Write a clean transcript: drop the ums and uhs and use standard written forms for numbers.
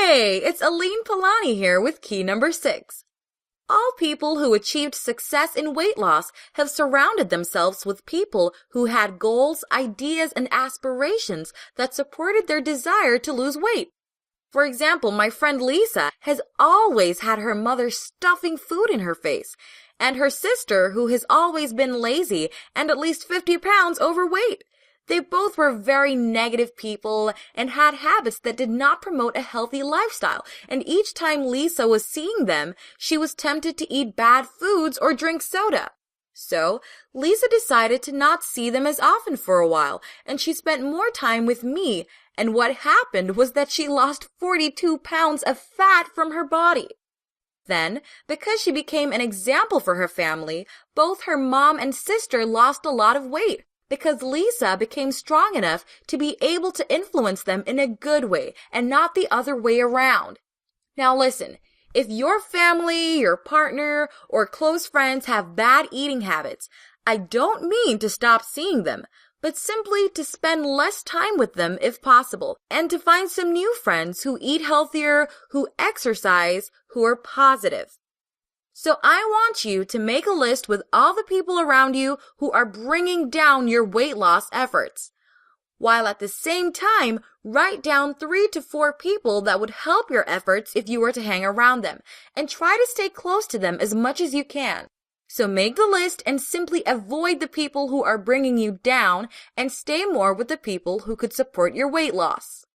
Hey, it's Aline Palani here with key number 6. All people who achieved success in weight loss have surrounded themselves with people who had goals, ideas, and aspirations that supported their desire to lose weight. For example, my friend Lisa has always had her mother stuffing food in her face, and her sister who has always been lazy and at least 50 pounds overweight. They both were very negative people and had habits that did not promote a healthy lifestyle, and each time Lisa was seeing them, she was tempted to eat bad foods or drink soda. So, Lisa decided to not see them as often for a while, and she spent more time with me, and what happened was that she lost 42 pounds of fat from her body. Then, because she became an example for her family, both her mom and sister lost a lot of weight, because Lisa became strong enough to be able to influence them in a good way and not the other way around. Now listen, if your family, your partner, or close friends have bad eating habits, I don't mean to stop seeing them, but simply to spend less time with them if possible, and to find some new friends who eat healthier, who exercise, who are positive. So I want you to make a list with all the people around you who are bringing down your weight loss efforts, while at the same time write down 3 to 4 people that would help your efforts if you were to hang around them, and try to stay close to them as much as you can. So make the list and simply avoid the people who are bringing you down and stay more with the people who could support your weight loss.